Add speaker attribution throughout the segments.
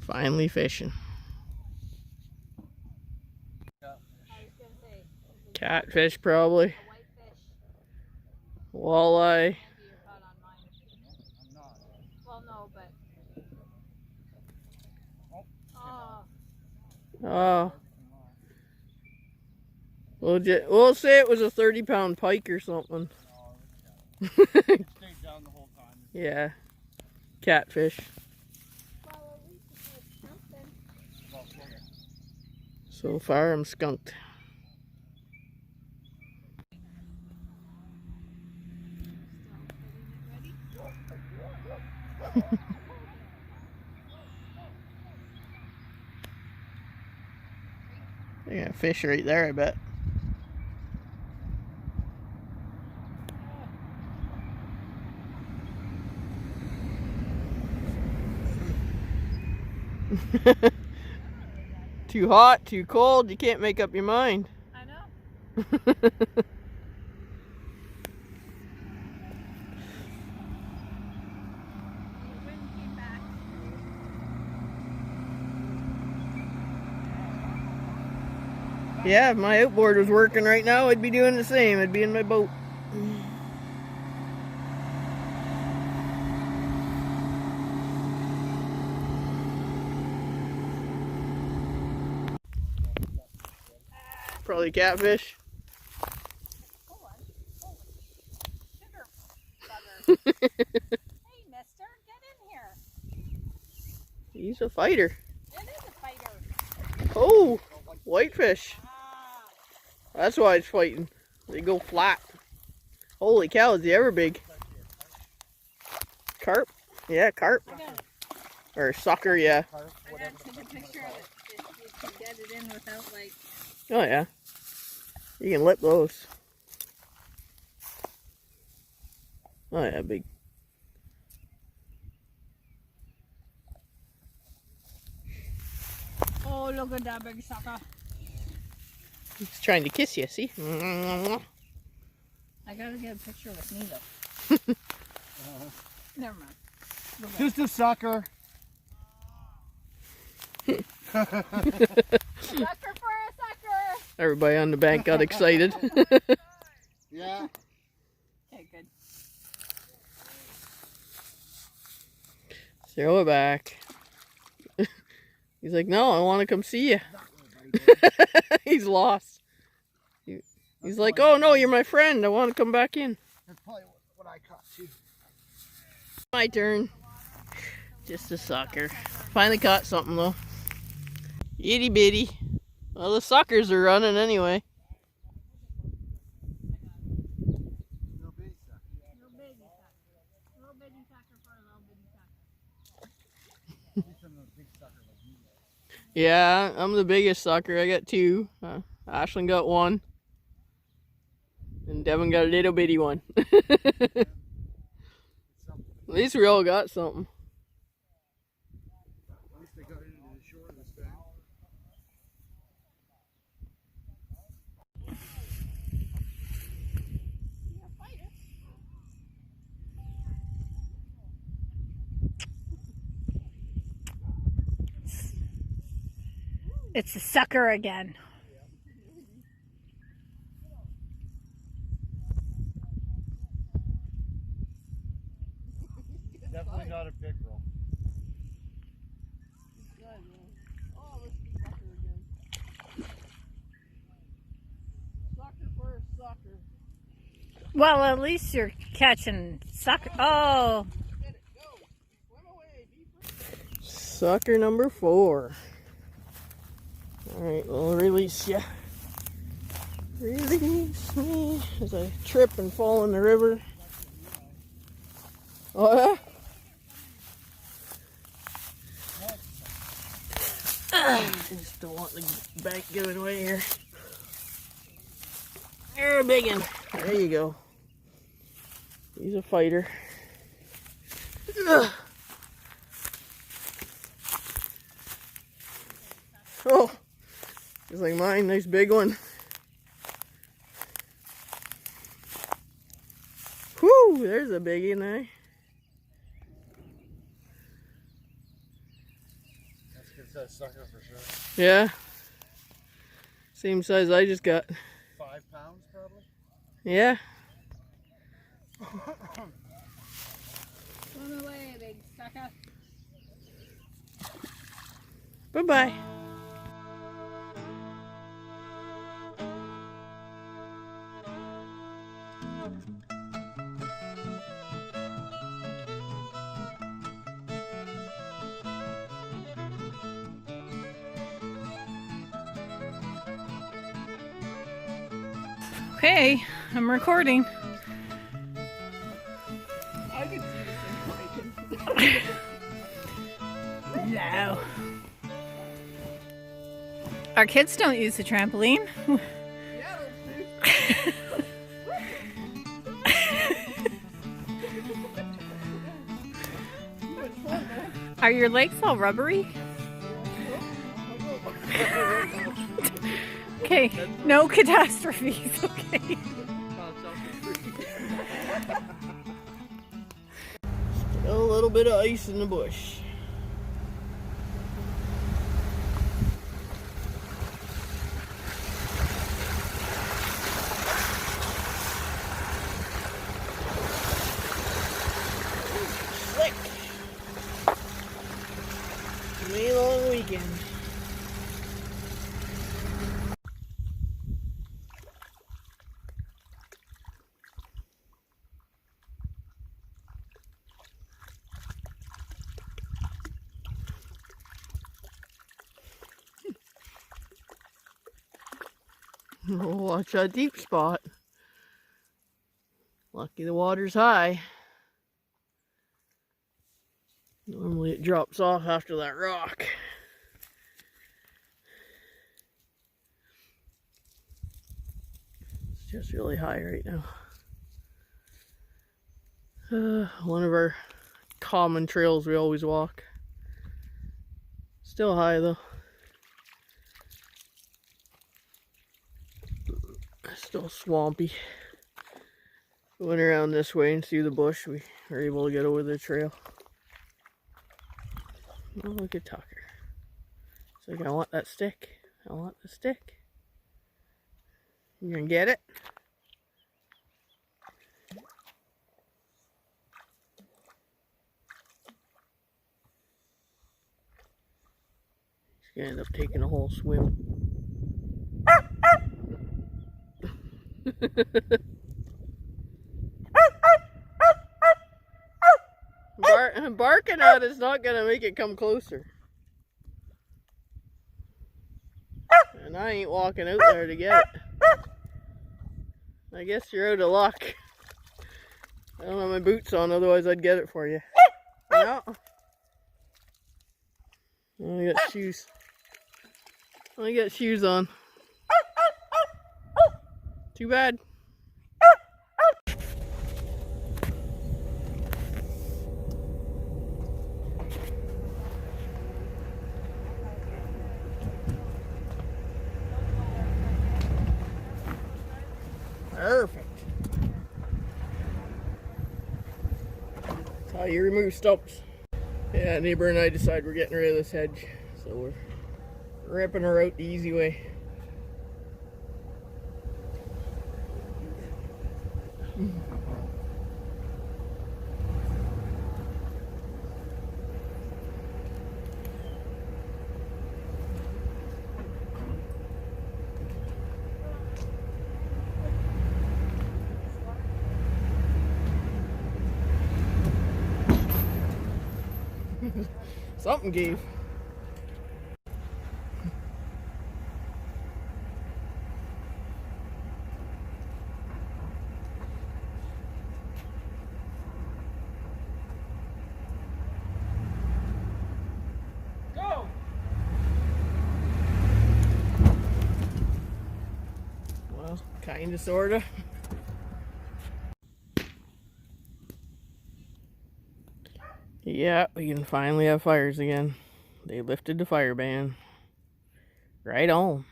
Speaker 1: Finally fishing. Catfish probably. Walleye. Oh. We'll say it was a 30-pound pike or something. Yeah. Catfish. So far I'm skunked. They got a fish right there, I bet. Too hot, too cold, you can't make up your mind.
Speaker 2: I know.
Speaker 1: Yeah, if my outboard was working right now, I'd be doing the same. I'd be in my boat. Probably catfish.
Speaker 2: Hey, mister, get in here.
Speaker 1: He's a fighter.
Speaker 2: It is a fighter.
Speaker 1: Oh, whitefish. That's why it's fighting. They go flat. Holy cow, is he ever big? Carp? Yeah, carp. Or sucker, yeah.
Speaker 2: I gotta take a picture of it if you can get it in without, like...
Speaker 1: Oh, yeah. You can lip those. Oh, yeah, big.
Speaker 2: Oh, look at that big sucker.
Speaker 1: He's trying to kiss you, see?
Speaker 2: I gotta get a picture with me, though. Never mind.
Speaker 3: Just a sucker.
Speaker 2: Sucker for a sucker!
Speaker 1: Everybody on the bank got excited.
Speaker 3: Yeah.
Speaker 2: Okay, good.
Speaker 1: Throw it back. He's like, no, I want to come see you. He's lost. He's like, oh no, you're my friend. I want to come back in.
Speaker 3: That's probably what I caught too.
Speaker 1: My turn. Just a sucker. Finally caught something though. Itty bitty. Well, the suckers are running anyway.
Speaker 3: No big sucker.
Speaker 2: Little baby sucker. Little baby sucker for a little baby sucker.
Speaker 3: Some of those big suckers like you.
Speaker 1: Yeah, I'm the biggest sucker. I got two. Ashlyn got one. And Devin got a little bitty one. At least we all got something.
Speaker 3: At least they got into the shore this time.
Speaker 2: It's a sucker again.
Speaker 3: Definitely not a pickerel.
Speaker 1: Oh, let's be sucker again. Sucker for a sucker.
Speaker 2: Well, at least you're catching sucker. Oh.
Speaker 1: Sucker number 4. Alright, we'll release ya. Release me as I trip and fall in the river. Oh yeah? Just don't want the bank giving away here. You're a big one. There you go. He's a fighter. Ugh. Oh, just like mine. Nice big one. Whoo, there's a biggie now.
Speaker 3: size sucker for sure.
Speaker 1: Yeah. Same size I just got.
Speaker 3: 5 pounds probably.
Speaker 1: Yeah.
Speaker 2: Swim away, big sucker.
Speaker 1: Bye-bye.
Speaker 2: Okay, I'm recording.
Speaker 1: I could see this information.
Speaker 2: No. Our kids don't use the trampoline. Are your legs all rubbery? Okay, no catastrophes, okay?
Speaker 1: Still a little bit of ice in the bush. Slick. May long weekend. Watch that deep spot. Lucky the water's high. Normally it drops off after that rock. It's just really high right now. One of our common trails we always walk. Still high though. Still swampy. We went around this way and through the bush. We were able to get over the trail. Oh, look at Tucker. It's like, I want that stick. I want the stick. You gonna get it? He's gonna end up taking a whole swim. Barking at it's not gonna make it come closer. And I ain't walking out there to get it. I guess you're out of luck. I don't have my boots on, otherwise I'd get it for you. No. I only got shoes. I only got shoes on. Too bad. Perfect. That's how you remove stumps. Yeah, neighbor and I decide we're getting rid of this hedge, so we're ripping her out the easy way. Something gave. Go! Well, kinda, sorta. Yeah, we can finally have fires again. They lifted the fire ban. Right on.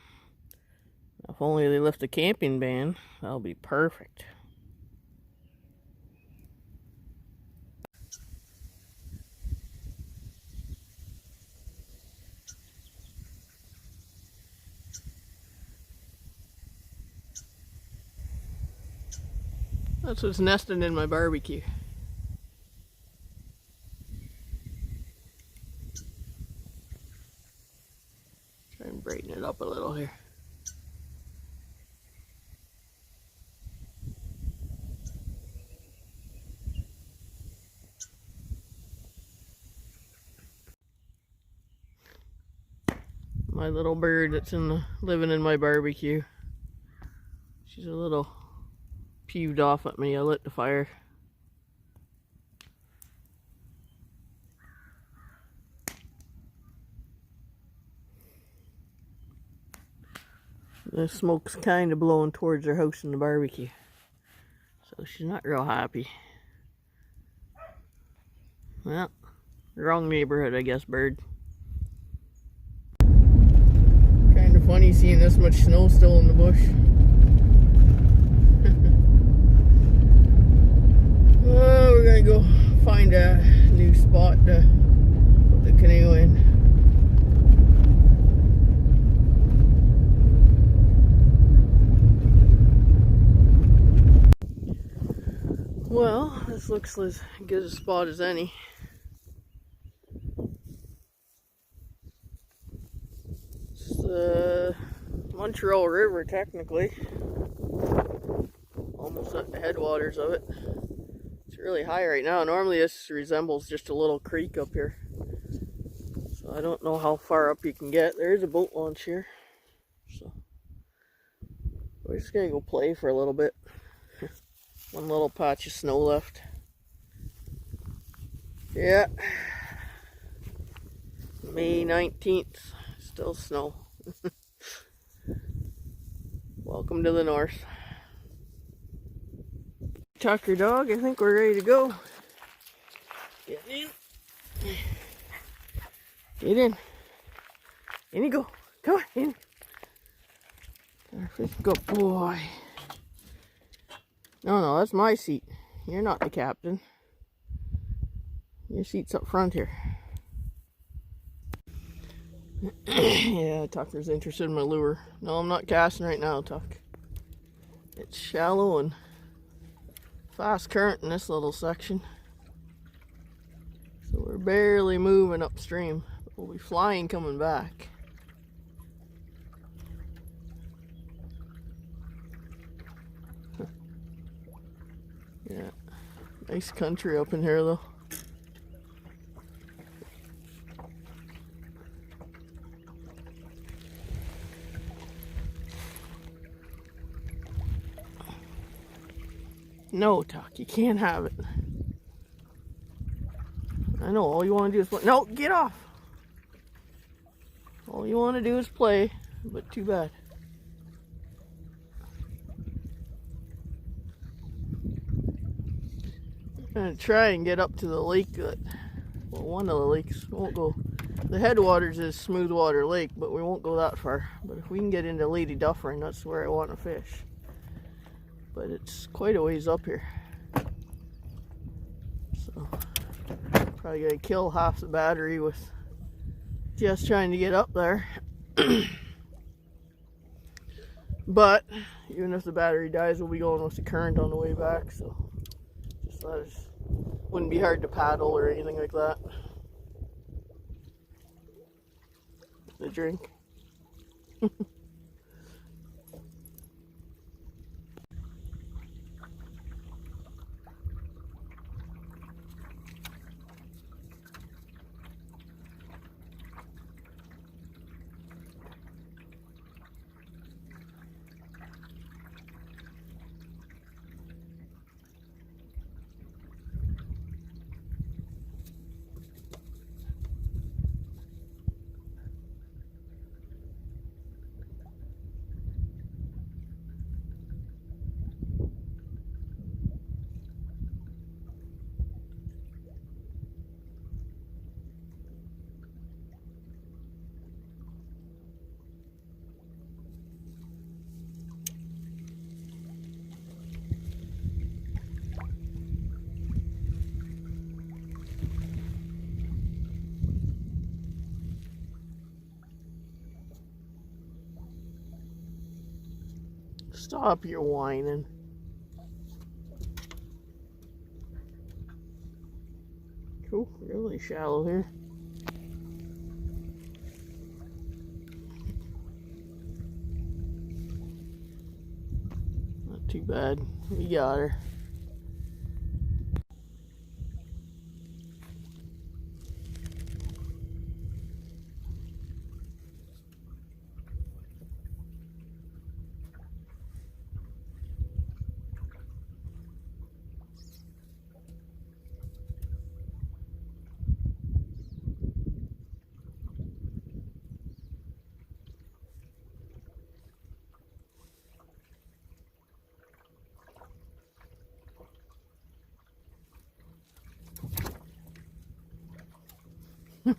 Speaker 1: If only they lift the camping ban, that'll be perfect. That's what's nesting in my barbecue. Try and brighten it up a little here. My little bird that's living in my barbecue. She's a little peeved off at me. I lit the fire. The smoke's kind of blowing towards her house in the barbecue. So she's not real happy. Well, wrong neighborhood, I guess, bird. Kind of funny seeing this much snow still in the bush. Oh, we're gonna go find a new spot to put the canoe in. Well, this looks as good a spot as any. It's the Montreal River, technically. Almost at the headwaters of it. It's really high right now. Normally this resembles just a little creek up here. So I don't know how far up you can get. There is a boat launch here. So we're just gonna go play for a little bit. One little patch of snow left. Yeah. May 19th. Still snow. Welcome to the north. Tucker dog, I think we're ready to go. Get in. Get in. In you go. Come on, in. Good boy. No, that's my seat. You're not the captain. Your seat's up front here. Yeah, Tucker's interested in my lure. No, I'm not casting right now, Tuck. It's shallow and fast current in this little section. So we're barely moving upstream. But we'll be flying coming back. Yeah, nice country up in here though. No, Tuck, you can't have it. I know, all you want to do is play. No, get off! All you want to do is play, but too bad. I'm gonna try and get up to the lake that, well, one of the lakes. Won't go. The headwaters is Smooth Water Lake, but we won't go that far. But if we can get into Lady Dufferin, that's where I want to fish. But it's quite a ways up here. So, probably gonna kill half the battery with just trying to get up there. But, even if the battery dies, we'll be going with the current on the way back, so just thought it wouldn't be hard to paddle or anything like that. The drink. Stop your whining. Oh, really shallow here. Not too bad. We got her.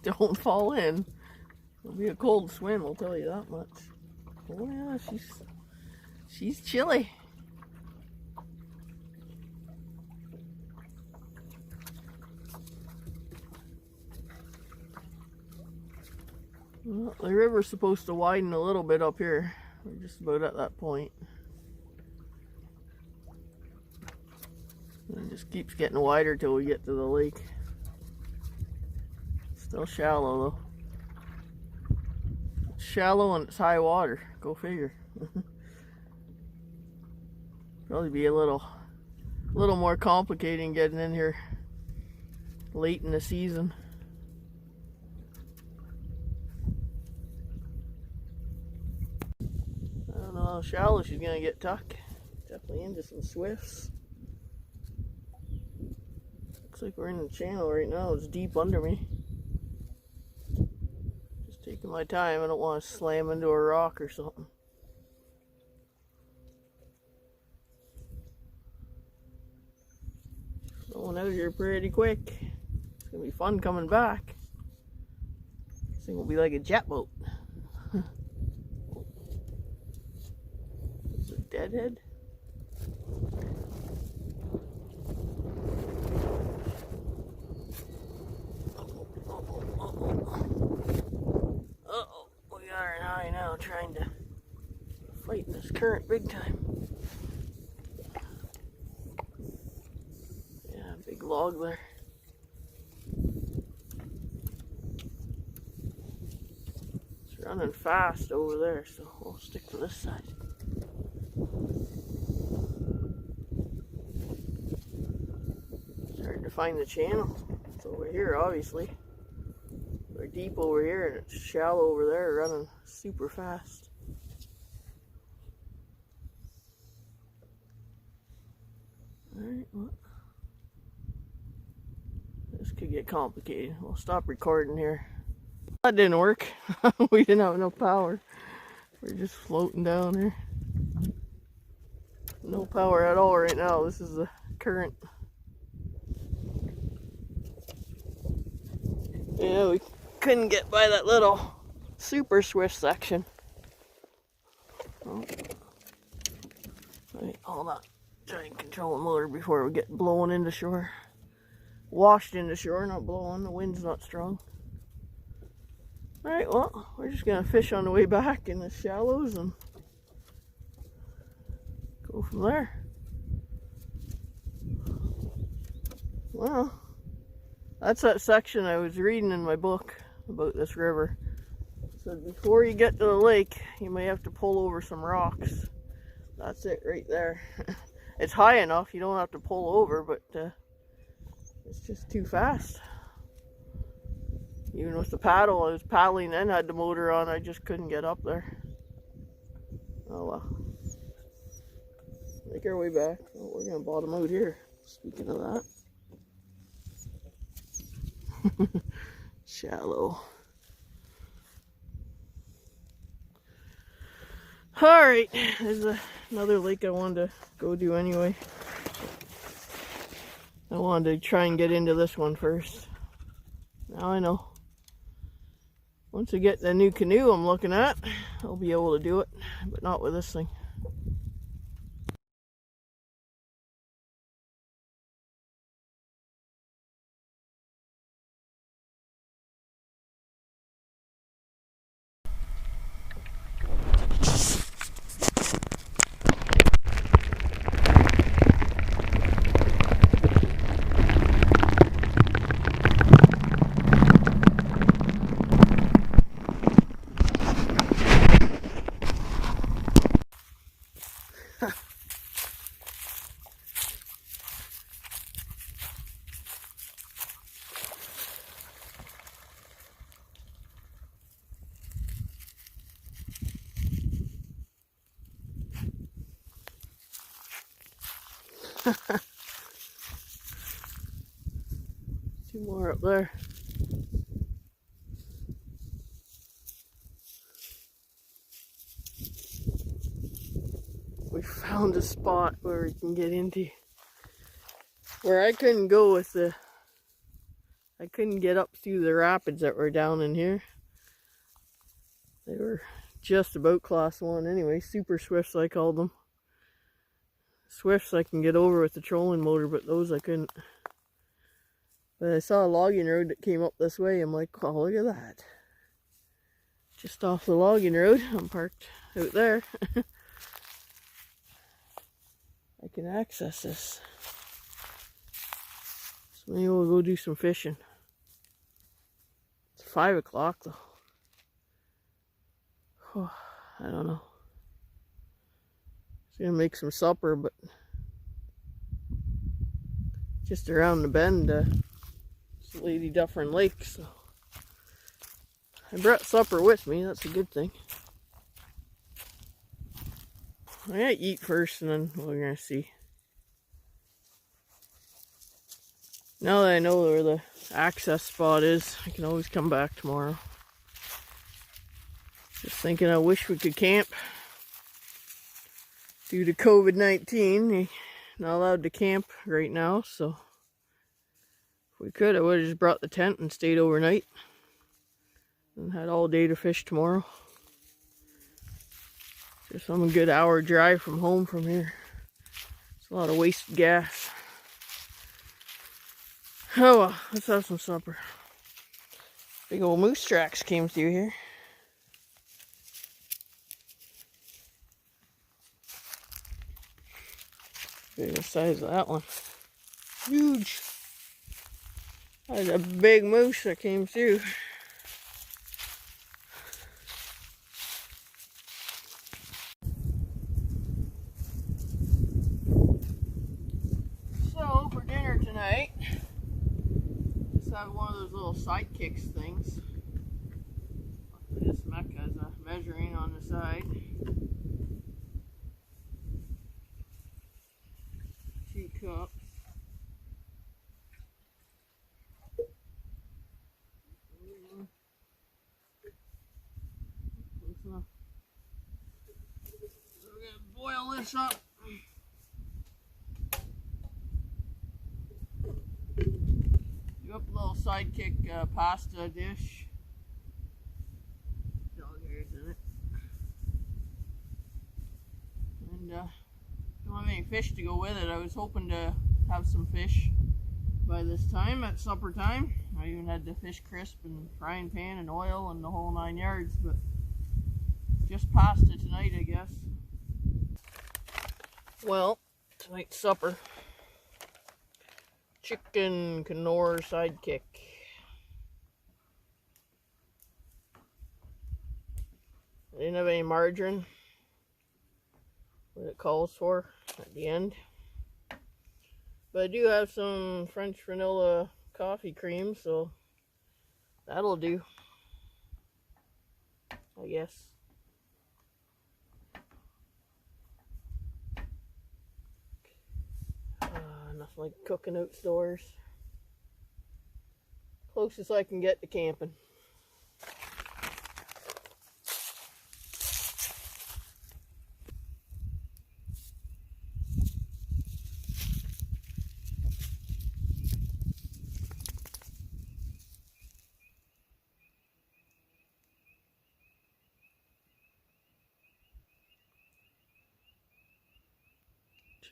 Speaker 1: Don't fall in. It'll be a cold swim, I'll tell you that much. Oh yeah, she's chilly. Well, the river's supposed to widen a little bit up here. We're just about at that point. And it just keeps getting wider till we get to the lake. Still shallow though. It's shallow and it's high water. Go figure. Probably be a little more complicated getting in here late in the season. I don't know how shallow she's gonna get, Tuck. Definitely into some swifts. Looks like we're in the channel right now. It's deep under me. Taking my time. I don't want to slam into a rock or something. Going out here pretty quick. It's gonna be fun coming back. This thing will be like a jet boat. It's a deadhead. Trying to fight this current big time. Yeah, big log there. It's running fast over there, so we'll stick to this side. It's hard to find the channel. It's over here, obviously. We're deep over here and it's shallow over there, running super fast. Alright, well, this could get complicated. We'll stop recording here. That didn't work. We didn't have enough power. We're just floating down here. No power at all right now. This is the current. Yeah, we couldn't get by that little super swift section. Oh. Right, hold on. Try and control the motor before we get blown into shore. Washed into shore, not blowing. The wind's not strong. Alright, well, we're just gonna fish on the way back in the shallows and go from there. Well, that's that section I was reading in my book about this river. It said before you get to the lake, you may have to pull over some rocks. That's it right there. It's high enough, you don't have to pull over, but it's just too fast. Even with the paddle, I was paddling and had the motor on, I just couldn't get up there. Oh well. Make our way back. Oh, we're gonna bottom out here. Speaking of that. Shallow. Alright, there's another lake I wanted to go do anyway. I wanted to try and get into this one first. Now I know. Once I get the new canoe I'm looking at, I'll be able to do it, but not with this thing. Two more up there. We found a spot where we can get into, where I couldn't go with the, I couldn't get up through the rapids that were down in here. They were just about class 1 anyway, super swifts I called them. Swifts I can get over with the trolling motor, but those I couldn't. But I saw a logging road that came up this way. I'm like, oh, look at that. Just off the logging road. I'm parked out there. I can access this. So maybe we'll go do some fishing. It's 5 o'clock though. Oh, I don't know. Just gonna make some supper, but just around the bend, it's Lady Dufferin Lake, so I brought supper with me. That's a good thing. I gotta eat first, and then we're gonna see. Now that I know where the access spot is, I can always come back tomorrow. Just thinking, I wish we could camp. Due to COVID-19, you're not allowed to camp right now, so if we could, I would have just brought the tent and stayed overnight. And had all day to fish tomorrow. Just some good hour drive from home from here. It's a lot of wasted gas. Oh well, let's have some supper. Big old moose tracks came through here. Look at the size of that one. Huge. That's a big moose that came through. So, for dinner tonight, just have one of those little sidekicks things. This mech has a measuring on the side. 2 cups. So we're gonna boil this up. Do up a little sidekick pasta dish. Dog hairs in it. And don't have any fish to go with it. I was hoping to have some fish by this time at supper time. I even had the fish crisp and frying pan and oil and the whole 9 yards, but just pasta tonight, I guess. Well, tonight's supper. Chicken canoe sidekick. I didn't have any margarine, what it calls for at the end. But I do have some French vanilla coffee cream, so that'll do, I guess. Nothing like cooking outdoors. Closest I can get to camping.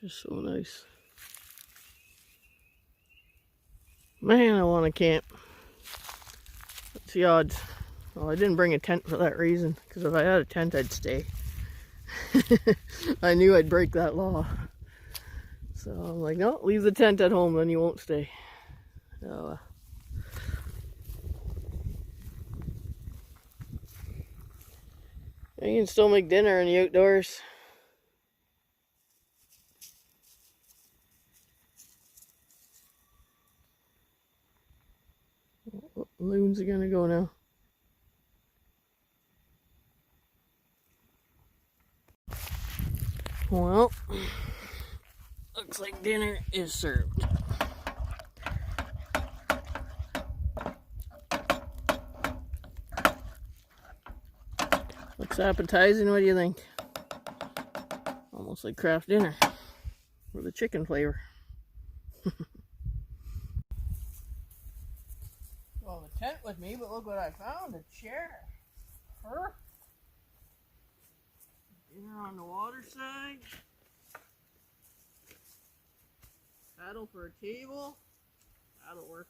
Speaker 1: Just so nice. Man, I want to camp. What's the odds? Well, I didn't bring a tent for that reason, because if I had a tent, I'd stay. I knew I'd break that law. So I'm like, no, leave the tent at home, then you won't stay. So, you can still make dinner in the outdoors. What loons are gonna go now? Well, Looks like dinner is served. Looks appetizing, what do you think? Almost like craft dinner with a chicken flavor. Well, the tent with me, but look what I found, a chair. Perfect. Dinner on the water side. Paddle for a table. That'll work.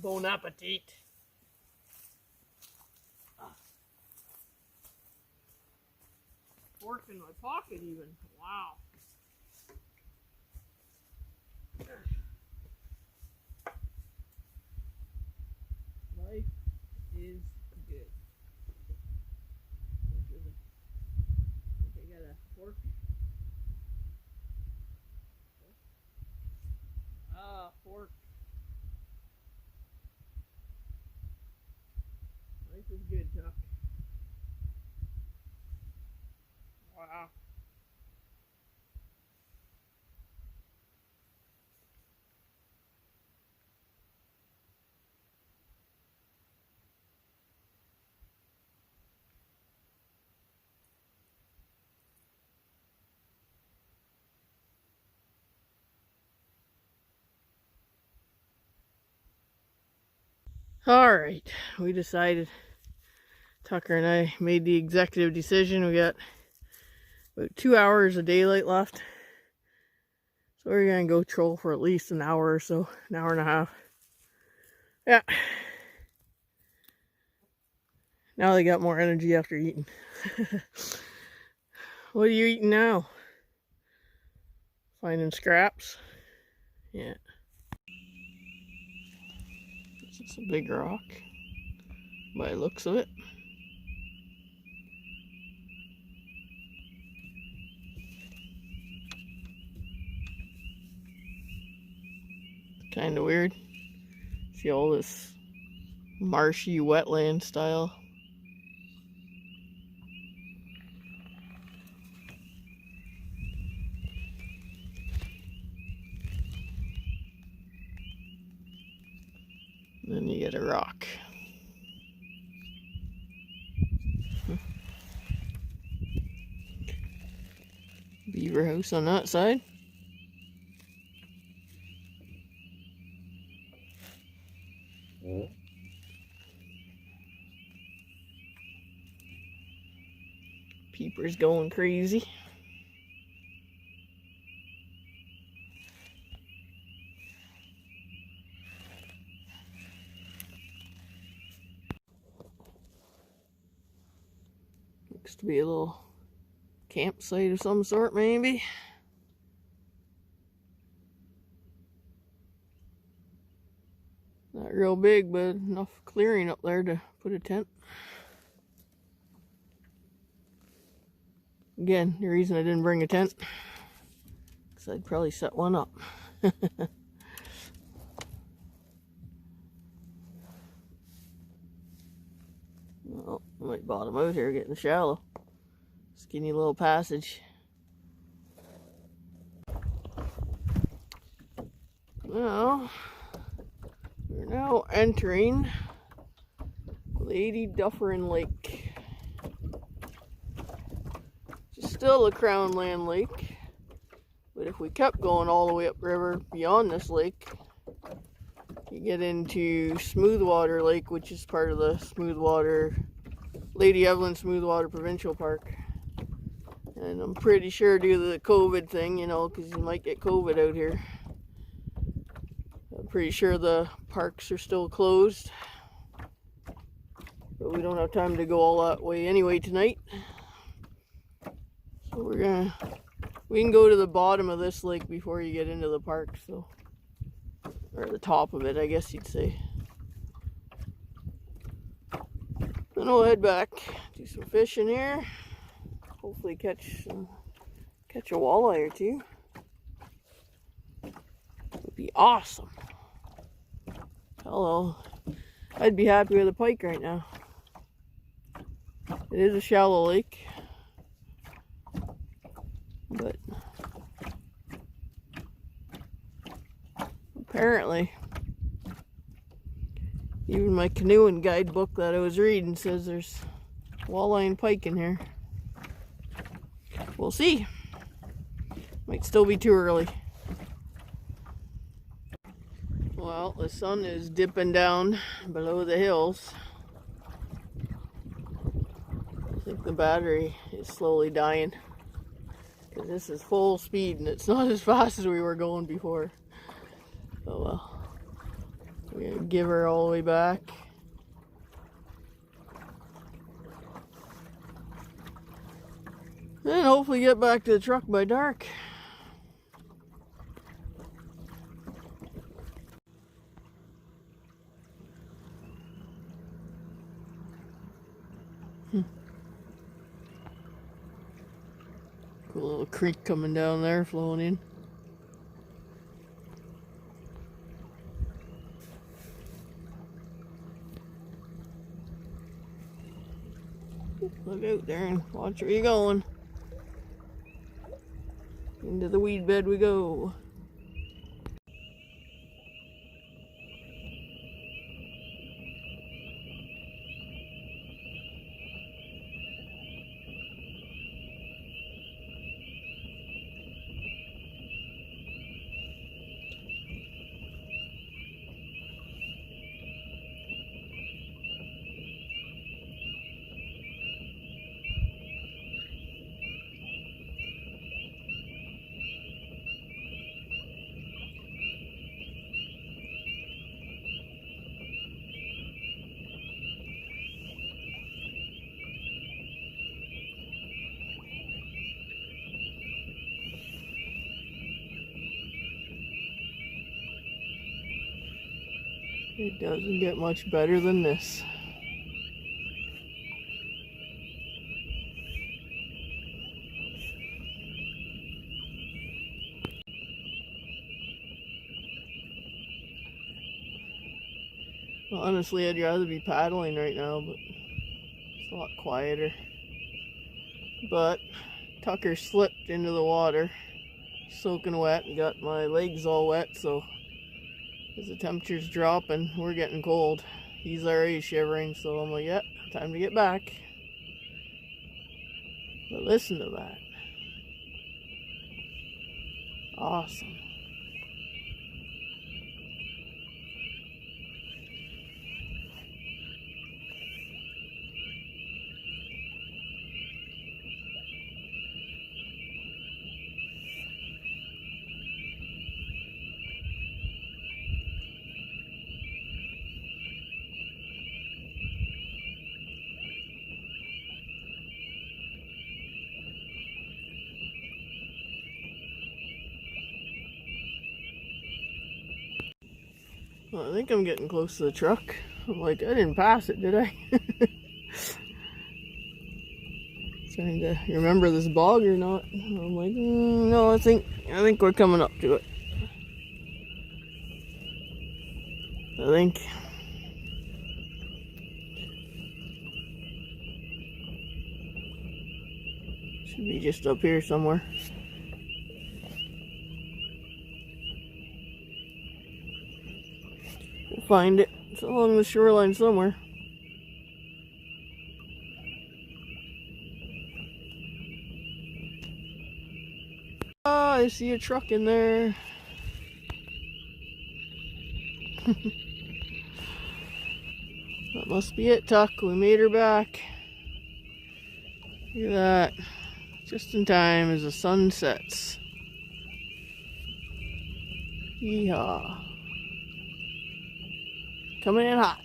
Speaker 1: Bon appetit. Fork in my pocket even. Wow. Life is good. I got a fork. Ah, fork. Life is good, Chuck. Wow. All right, we decided, Tucker and I made the executive decision. We got about 2 hours of daylight left. So we're gonna go troll for at least an hour or so, an hour and a half. Yeah. Now they got more energy after eating. What are you eating now? Finding scraps? Yeah. It's a big rock by the looks of it. Kind of weird. See all this marshy wetland style. Then you get a rock. Beaver house on that side. Peeper's going crazy. Looks to be a little campsite of some sort, maybe. Not real big, but enough clearing up there to put a tent. Again, the reason I didn't bring a tent, because I'd probably set one up. Well, I might bottom out here, getting shallow. Skinny little passage. Well, we're now entering Lady Dufferin Lake. It's still a Crown Land Lake, but if we kept going all the way upriver beyond this lake, you get into Smoothwater Lake, which is part of the Smoothwater, Lady Evelyn Smoothwater Provincial Park. And I'm pretty sure due to the COVID thing, you know, because you might get COVID out here, I'm pretty sure the parks are still closed. But we don't have time to go all that way anyway tonight. So we can go to the bottom of this lake before you get into the park, so, or the top of it, I guess you'd say. Then we'll head back, do some fishing here, hopefully catch some Catch a walleye or two. Would be awesome. Hello. I'd be happy with a pike right now. It is a shallow lake, but apparently even my canoeing guidebook that I was reading says there's walleye and pike in here. We'll see. Might still be too early. Well, the sun is dipping down below the hills. I think the battery is slowly dying, because this is full speed and it's not as fast as we were going before. Oh well. We're gonna give her all the way back. And hopefully get back to the truck by dark. Cool little creek coming down there, flowing in. Look out there and watch where you're going. Into the weed bed we go. It doesn't get much better than this. Well, honestly, I'd rather be paddling right now, but it's a lot quieter. But Tucker slipped into the water, soaking wet, and got my legs all wet, so as the temperature's dropping, we're getting cold. He's already shivering, so I'm like, yep, time to get back. But listen to that. Awesome. Well, I think I'm getting close to the truck. I'm like, I didn't pass it, did I? Trying to remember this bog or not. I'm like, no, I think we're coming up to it. I think. Should be just up here somewhere. We'll find it. It's along the shoreline somewhere. Ah, I see a truck in there. That must be it, Tuck. We made her back. Look at that. Just in time as the sun sets. Yeehaw. Coming in hot.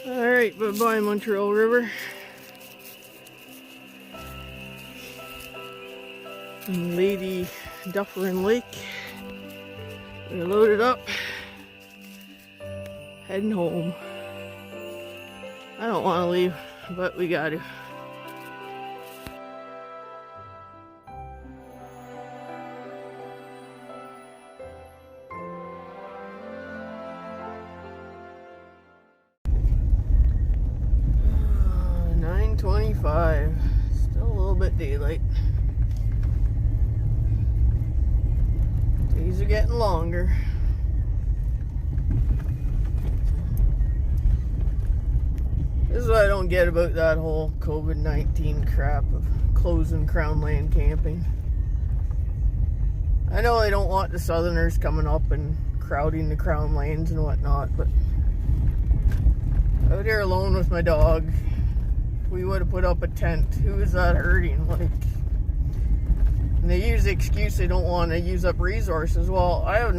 Speaker 1: Alright, bye-bye Montreal River. And Lady Dufferin Lake. We're loaded up, heading home. I don't want to leave, but we got to. Uh, 9:25. Still a little bit daylight. Days are getting longer. This is what I don't get about that whole COVID-19 crap of closing Crown Land camping. I know they don't want the Southerners coming up and crowding the Crown Lands and whatnot, but out here alone with my dog, we would have put up a tent. Who is that hurting? Like, and they use the excuse they don't want to use up resources. Well, I have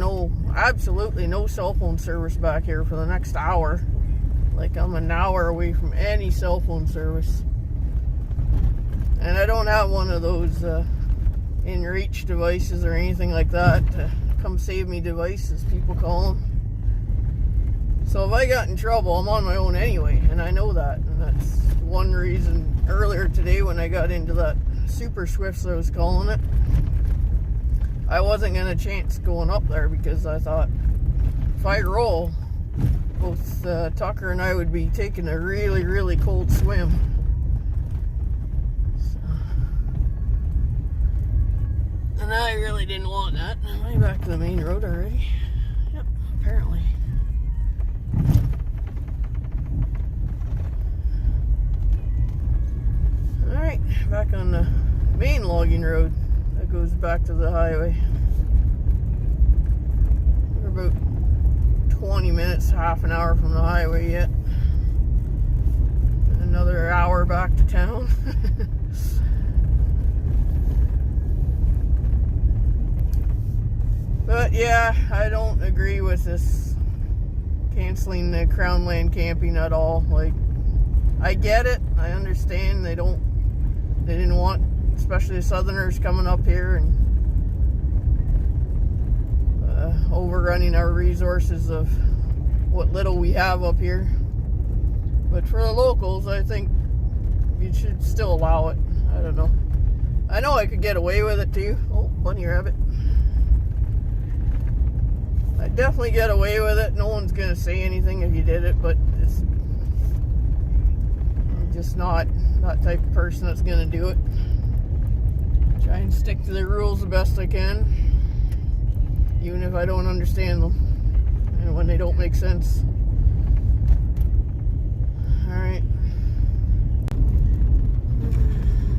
Speaker 1: absolutely no cell phone service back here for the next hour. Like, I'm an hour away from any cell phone service. And I don't have one of those in-reach devices or anything like that. Come save me devices, people call them. So if I got in trouble, I'm on my own anyway, and I know that. And that's one reason earlier today when I got into that Super Swifts, I was calling it, I wasn't going to chance going up there because I thought if I roll, both Tucker and I would be taking a really, really cold swim. So, and I really didn't want that. Am I back to the main road already? Yep, apparently. Alright, back on the main logging road that goes back to the highway. We're about 20 minutes, half an hour from the highway yet. Another hour back to town. But yeah, I don't agree with this canceling the Crown Land camping at all. Like, I get it, I understand they didn't want, especially the Southerners coming up here and overrunning our resources of what little we have up here. But for the locals, I think you should still allow it. I don't know. I know I could get away with it too. Oh, bunny rabbit. I'd definitely get away with it. No one's gonna say anything if you did it, but I'm just not that type of person that's gonna do it. Try and stick to the rules the best I can, even if I don't understand them and when they don't make sense. Alright.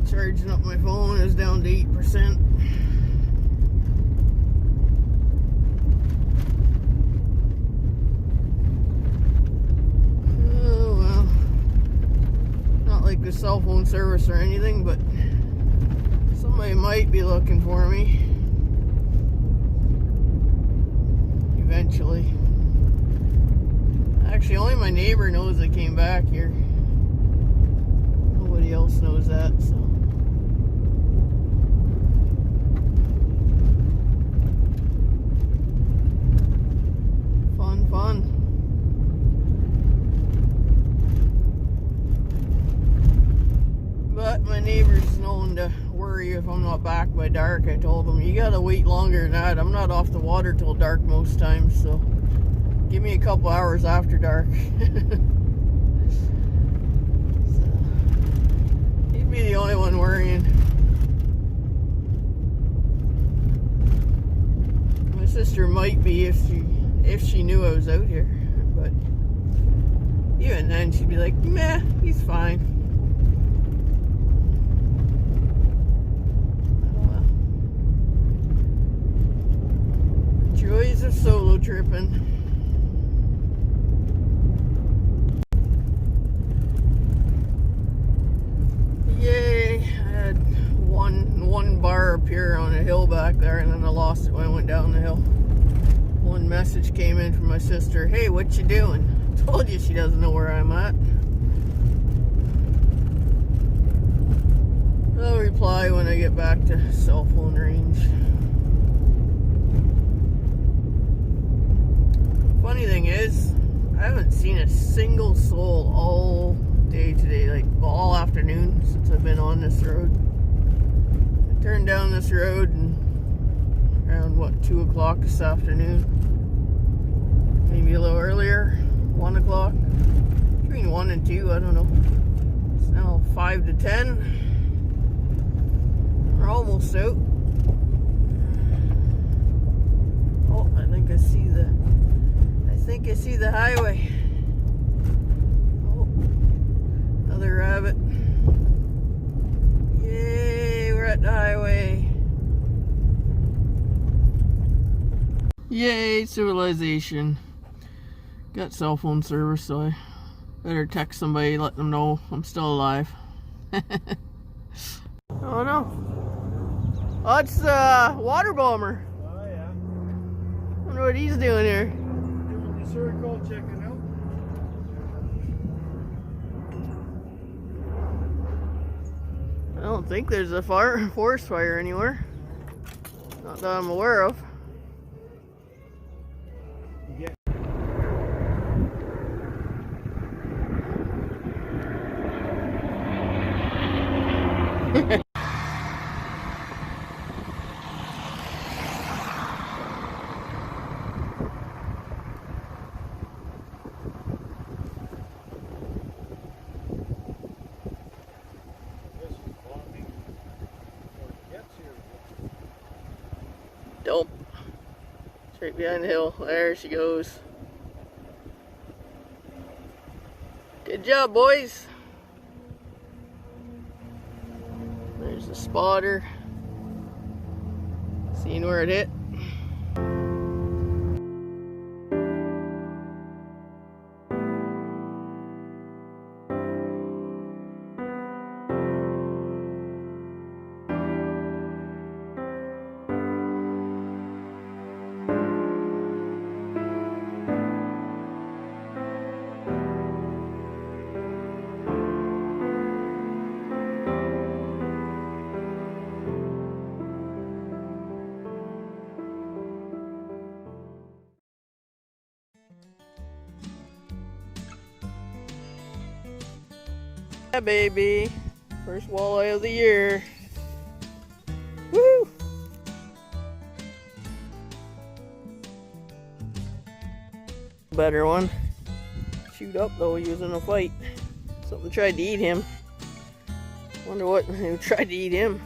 Speaker 1: Charging up my phone is down to 8%. Oh well. Not like the cell phone service or anything, but somebody might be looking for me eventually. Actually, only my neighbor knows I came back here. Nobody else knows that, so. Fun. But my neighbor's known to worry if I'm not back by dark. I told him, you gotta wait longer than that. I'm not off the water till dark most times, so give me a couple hours after dark. So, he'd be the only one worrying. My sister might be if she knew I was out here, but even then she'd be like, meh, he's fine. Joys of solo tripping. Yay! I had one bar up here on a hill back there, and then I lost it when I went down the hill. One message came in from my sister. Hey, what you doing? I told you she doesn't know where I'm at. I'll reply when I get back to cell phone range. Funny thing is, I haven't seen a single soul all day today, like all afternoon since I've been on this road. I turned down this road and around what, 2 o'clock this afternoon, maybe a little earlier, 1 o'clock, between 1 and 2, I don't know. It's now 5 to 10. We're almost out. Oh, I think I see the highway. Oh, another rabbit. Yay, we're at the highway. Yay, civilization. Got cell phone service, so I better text somebody, let them know I'm still alive. Oh no. Oh, it's the water bomber.
Speaker 3: Oh, yeah.
Speaker 1: I wonder what he's doing here.
Speaker 3: Doing the circle, checking out.
Speaker 1: I don't think there's a forest fire anywhere. Not that I'm aware of.
Speaker 3: Yeah.
Speaker 1: Dope. Straight behind the hill. There she goes. Good job, boys. There's the spotter. Seeing where it hit. Yeah, baby. First walleye of the year. Woo! Better one. Shoot up though, he was in a fight. Something tried to eat him. Wonder what tried to eat him.